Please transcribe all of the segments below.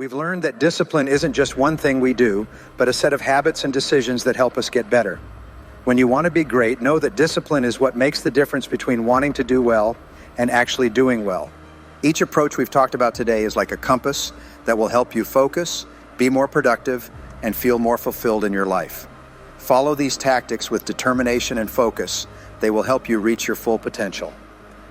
We've learned that discipline isn't just one thing we do, but a set of habits and decisions that help us get better. When you want to be great, know that discipline is what makes the difference between wanting to do well and actually doing well. Each approach we've talked about today is like a compass that will help you focus, be more productive, and feel more fulfilled in your life. Follow these tactics with determination and focus. They will help you reach your full potential.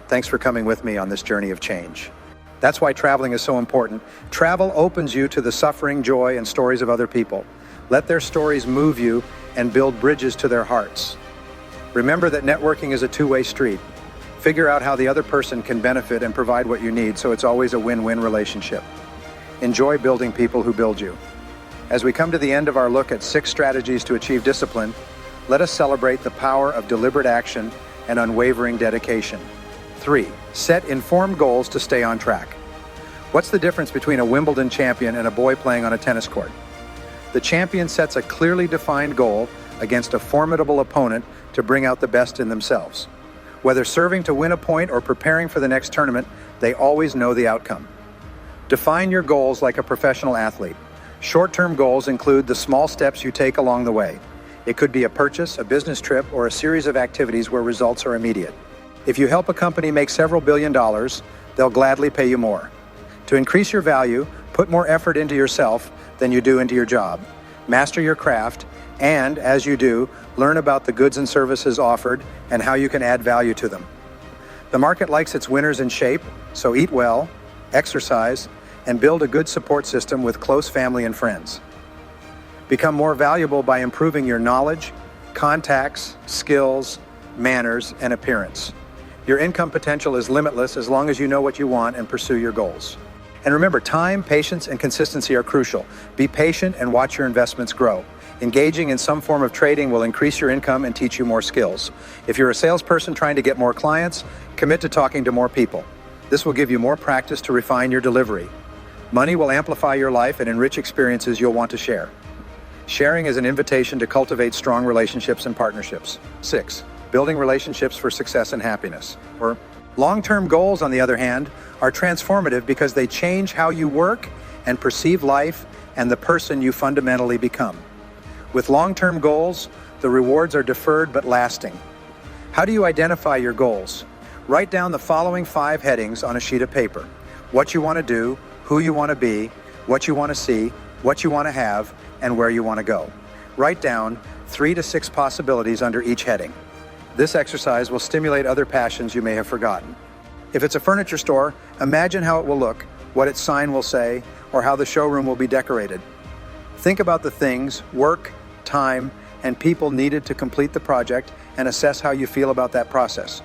Thanks for coming with me on this journey of change. That's why traveling is so important. Travel opens you to the suffering, joy, and stories of other people. Let their stories move you and build bridges to their hearts. Remember that networking is a two-way street. Figure out how the other person can benefit and provide what you need, so it's always a win-win relationship. Enjoy building people who build you. As we come to the end of our look at 6 strategies to achieve discipline, let us celebrate the power of deliberate action and unwavering dedication. 3. Set informed goals to stay on track. What's the difference between a Wimbledon champion and a boy playing on a tennis court? The champion sets a clearly defined goal against a formidable opponent to bring out the best in themselves. Whether serving to win a point or preparing for the next tournament, they always know the outcome. Define your goals like a professional athlete. Short-term goals include the small steps you take along the way. It could be a purchase, a business trip, or a series of activities where results are immediate. If you help a company make several $billion, they'll gladly pay you more. To increase your value, put more effort into yourself than you do into your job. Master your craft, and as you do, learn about the goods and services offered and how you can add value to them. The market likes its winners in shape, so eat well, exercise, and build a good support system with close family and friends. Become more valuable by improving your knowledge, contacts, skills, manners, and appearance. Your income potential is limitless as long as you know what you want and pursue your goals. And remember, time, patience, and consistency are crucial. Be patient and watch your investments grow. Engaging in some form of trading will increase your income and teach you more skills. If you're a salesperson trying to get more clients, commit to talking to more people. This will give you more practice to refine your delivery. Money will amplify your life and enrich experiences you'll want to share. Sharing is an invitation to cultivate strong relationships and partnerships. 6. Building relationships for success and happiness. Or long-term goals, on the other hand, are transformative because they change how you work and perceive life and the person you fundamentally become. With long-term goals, the rewards are deferred but lasting. How do you identify your goals? Write down the following 5 headings on a sheet of paper. What you want to do, who you want to be, what you want to see, what you want to have, and where you want to go. Write down 3 to 6 possibilities under each heading. This exercise will stimulate other passions you may have forgotten. If it's a furniture store, imagine how it will look, what its sign will say, or how the showroom will be decorated. Think about the things, work, time, and people needed to complete the project and assess how you feel about that process.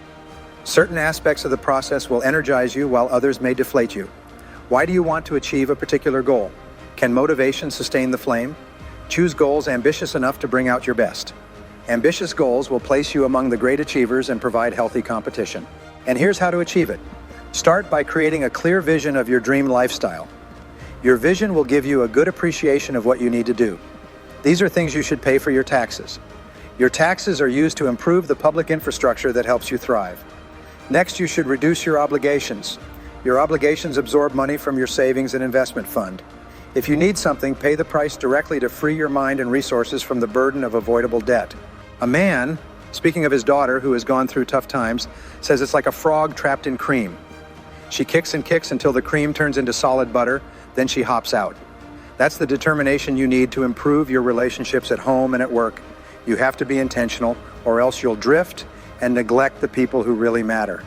Certain aspects of the process will energize you while others may deflate you. Why do you want to achieve a particular goal? Can motivation sustain the flame? Choose goals ambitious enough to bring out your best. Ambitious goals will place you among the great achievers and provide healthy competition. And here's how to achieve it. Start by creating a clear vision of your dream lifestyle. Your vision will give you a good appreciation of what you need to do. These are things you should pay for your taxes. Your taxes are used to improve the public infrastructure that helps you thrive. Next, you should reduce your obligations. Your obligations absorb money from your savings and investment fund. If you need something, pay the price directly to free your mind and resources from the burden of avoidable debt. A man, speaking of his daughter who has gone through tough times, says it's like a frog trapped in cream. She kicks and kicks until the cream turns into solid butter, then she hops out. That's the determination you need to improve your relationships at home and at work. You have to be intentional, or else you'll drift and neglect the people who really matter.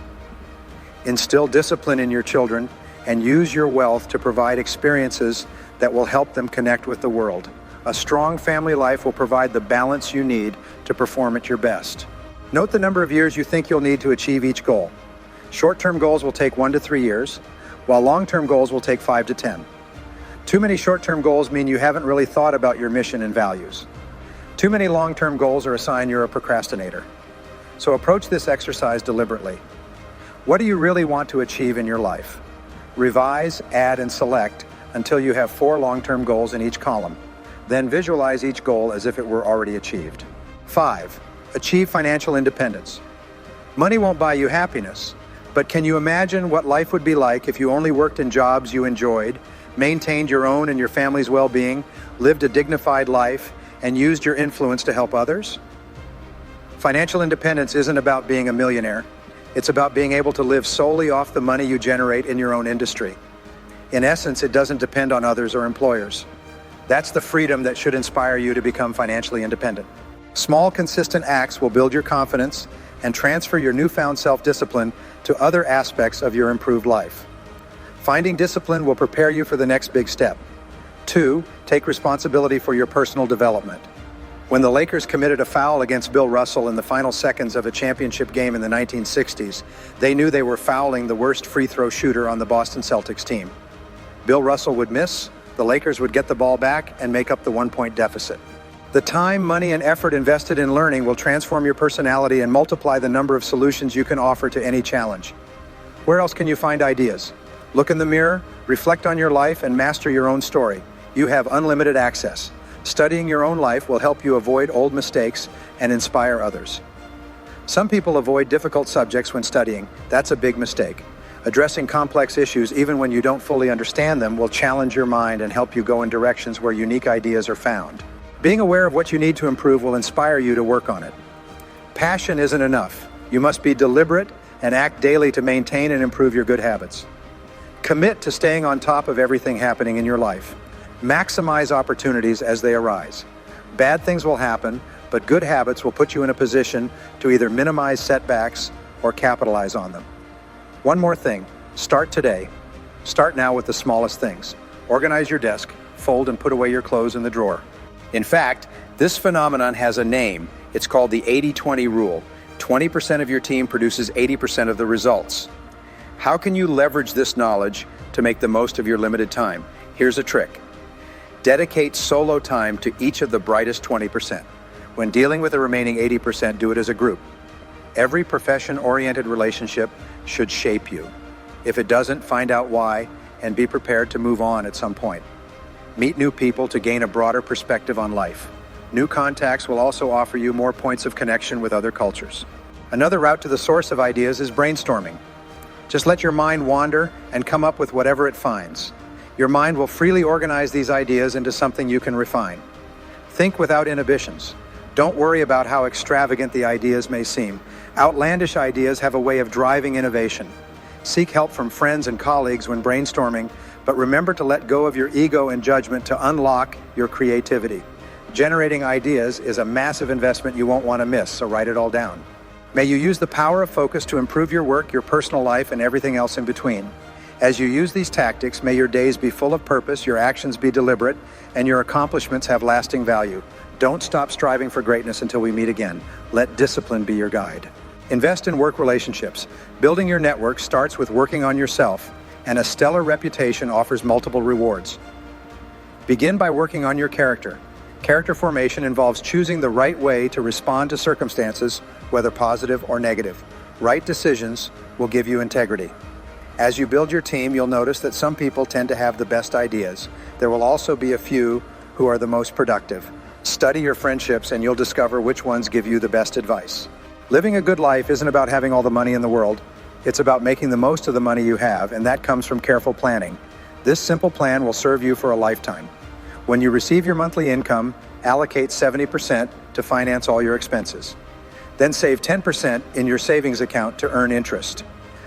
Instill discipline in your children and use your wealth to provide experiences that will help them connect with the world. A strong family life will provide the balance you need to perform at your best. Note the number of years you think you'll need to achieve each goal. Short-term goals will take 1 to 3 years, while long-term goals will take 5 to 10. Too many short-term goals mean you haven't really thought about your mission and values. Too many long-term goals are a sign you're a procrastinator. So approach this exercise deliberately. What do you really want to achieve in your life? Revise, add, and select until you have 4 long-term goals in each column. Then visualize each goal as if it were already achieved. 5. Achieve financial independence. Money won't buy you happiness, but can you imagine what life would be like if you only worked in jobs you enjoyed, maintained your own and your family's well-being, lived a dignified life, and used your influence to help others? Financial independence isn't about being a millionaire. It's about being able to live solely off the money you generate in your own industry. In essence, it doesn't depend on others or employers. That's the freedom that should inspire you to become financially independent. Small, consistent acts will build your confidence and transfer your newfound self-discipline to other aspects of your improved life. Finding discipline will prepare you for the next big step. 2, take responsibility for your personal development. When the Lakers committed a foul against Bill Russell in the final seconds of a championship game in the 1960s, they knew they were fouling the worst free throw shooter on the Boston Celtics team. Bill Russell would miss, the Lakers would get the ball back and make up the 1-point deficit. The time, money, and effort invested in learning will transform your personality and multiply the number of solutions you can offer to any challenge. Where else can you find ideas? Look in the mirror, reflect on your life, and master your own story. You have unlimited access. Studying your own life will help you avoid old mistakes and inspire others. Some people avoid difficult subjects when studying. That's a big mistake. Addressing complex issues, even when you don't fully understand them, will challenge your mind and help you go in directions where unique ideas are found. Being aware of what you need to improve will inspire you to work on it. Passion isn't enough. You must be deliberate and act daily to maintain and improve your good habits. Commit to staying on top of everything happening in your life. Maximize opportunities as they arise. Bad things will happen, but good habits will put you in a position to either minimize setbacks or capitalize on them. One more thing, start today. Start now with the smallest things. Organize your desk, fold and put away your clothes in the drawer. In fact, this phenomenon has a name. It's called the 80-20 rule. 20% of your team produces 80% of the results. How can you leverage this knowledge to make the most of your limited time? Here's a trick. Dedicate solo time to each of the brightest 20%. When dealing with the remaining 80%, do it as a group. Every profession-oriented relationship should shape you. If it doesn't, find out why and be prepared to move on at some point. Meet new people to gain a broader perspective on life. New contacts will also offer you more points of connection with other cultures. Another route to the source of ideas is brainstorming. Just let your mind wander and come up with whatever it finds. Your mind will freely organize these ideas into something you can refine. Think without inhibitions. Don't worry about how extravagant the ideas may seem. Outlandish ideas have a way of driving innovation. Seek help from friends and colleagues when brainstorming, but remember to let go of your ego and judgment to unlock your creativity. Generating ideas is a massive investment you won't want to miss, so write it all down. May you use the power of focus to improve your work, your personal life, and everything else in between. As you use these tactics, may your days be full of purpose, your actions be deliberate, and your accomplishments have lasting value. Don't stop striving for greatness until we meet again. Let discipline be your guide. Invest in work relationships. Building your network starts with working on yourself, and a stellar reputation offers multiple rewards. Begin by working on your character. Character formation involves choosing the right way to respond to circumstances, whether positive or negative. Right decisions will give you integrity. As you build your team, you'll notice that some people tend to have the best ideas. There will also be a few who are the most productive. Study your friendships and you'll discover which ones give you the best advice. Living a good life isn't about having all the money in the world. It's about making the most of the money you have, and that comes from careful planning. This simple plan will serve you for a lifetime. When you receive your monthly income, allocate 70% to finance all your expenses. Then save 10% in your savings account to earn interest.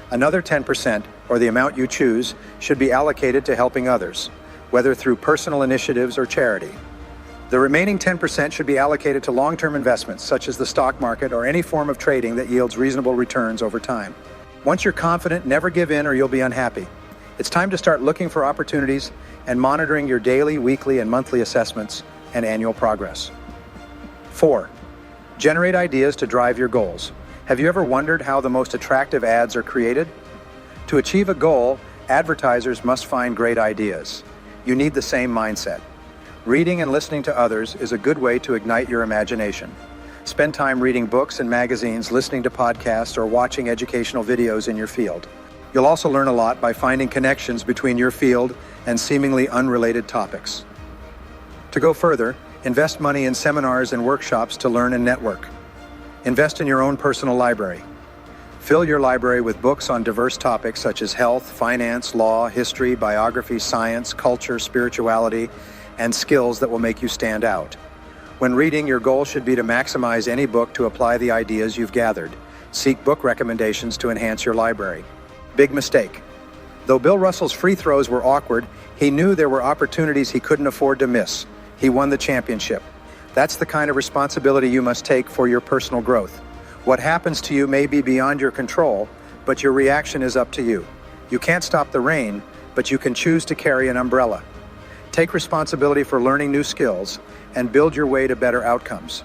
Another 10%, or the amount you choose, should be allocated to helping others, whether through personal initiatives or charity. The remaining 10% should be allocated to long-term investments, such as the stock market or any form of trading that yields reasonable returns over time. Once you're confident, never give in or you'll be unhappy. It's time to start looking for opportunities and monitoring your daily, weekly, and monthly assessments and annual progress. 4. Generate ideas to drive your goals. Have you ever wondered how the most attractive ads are created? To achieve a goal, advertisers must find great ideas. You need the same mindset. Reading and listening to others is a good way to ignite your imagination. Spend time reading books and magazines, listening to podcasts, or watching educational videos in your field. You'll also learn a lot by finding connections between your field and seemingly unrelated topics. To go further, invest money in seminars and workshops to learn and network. Invest in your own personal library. Fill your library with books on diverse topics such as health, finance, law, history, biography, science, culture, spirituality, and skills that will make you stand out. When reading, your goal should be to maximize any book to apply the ideas you've gathered. Seek book recommendations to enhance your library. Big mistake. Though Bill Russell's free throws were awkward, he knew there were opportunities he couldn't afford to miss. He won the championship. That's the kind of responsibility you must take for your personal growth. What happens to you may be beyond your control, but your reaction is up to you. You can't stop the rain, but you can choose to carry an umbrella. Take responsibility for learning new skills and build your way to better outcomes.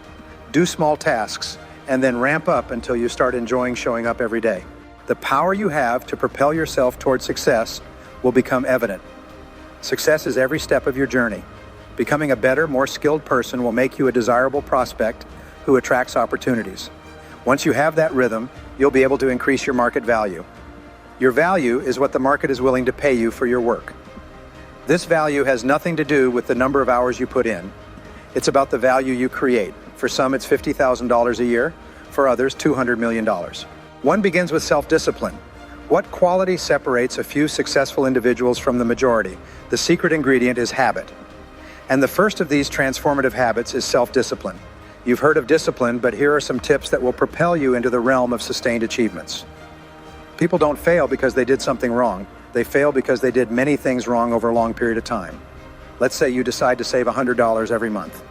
Do small tasks and then ramp up until you start enjoying showing up every day. The power you have to propel yourself toward success will become evident. Success is every step of your journey. Becoming a better, more skilled person will make you a desirable prospect who attracts opportunities. Once you have that rhythm, you'll be able to increase your market value. Your value is what the market is willing to pay you for your work. This value has nothing to do with the number of hours you put in. It's about the value you create. For some, it's $50,000 a year. For others, $200 million. One begins with self-discipline. What quality separates a few successful individuals from the majority? The secret ingredient is habit. And the first of these transformative habits is self-discipline. You've heard of discipline, but here are some tips that will propel you into the realm of sustained achievements. People don't fail because they did something wrong. They fail because they did many things wrong over a long period of time. Let's say you decide to save $100 every month.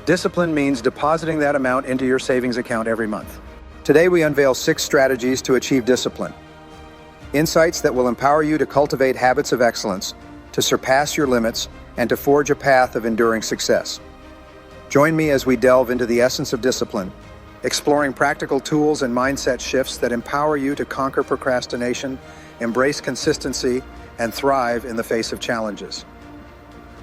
Discipline means depositing that amount into your savings account every month. Today we unveil 6 strategies to achieve discipline. Insights that will empower you to cultivate habits of excellence, to surpass your limits, and to forge a path of enduring success. Join me as we delve into the essence of discipline, exploring practical tools and mindset shifts that empower you to conquer procrastination, embrace consistency, and thrive in the face of challenges.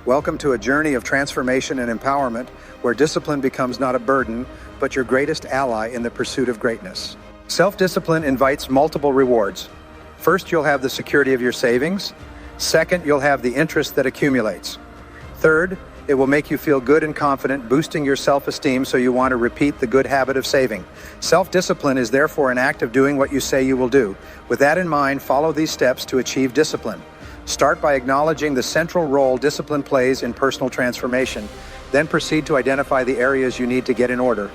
Welcome to a journey of transformation and empowerment where discipline becomes not a burden, but your greatest ally in the pursuit of greatness. Self-discipline invites multiple rewards. First, you'll have the security of your savings. Second, you'll have the interest that accumulates. Third, it will make you feel good and confident, boosting your self-esteem so you want to repeat the good habit of saving. Self-discipline is therefore an act of doing what you say you will do. With that in mind, follow these steps to achieve discipline. Start by acknowledging the central role discipline plays in personal transformation. Then proceed to identify the areas you need to get in order.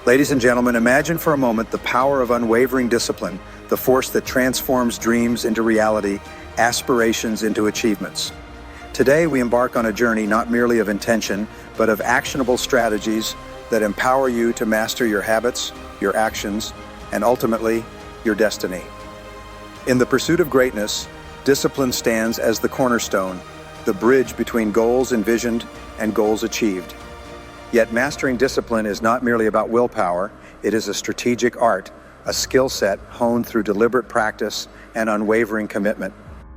Ladies and gentlemen, imagine for a moment the power of unwavering discipline, the force that transforms dreams into reality, aspirations into achievements. Today, we embark on a journey not merely of intention, but of actionable strategies that empower you to master your habits, your actions, and ultimately, your destiny. In the pursuit of greatness, discipline stands as the cornerstone, the bridge between goals envisioned and goals achieved. Yet mastering discipline is not merely about willpower, it is a strategic art, a skill set honed through deliberate practice and unwavering commitment.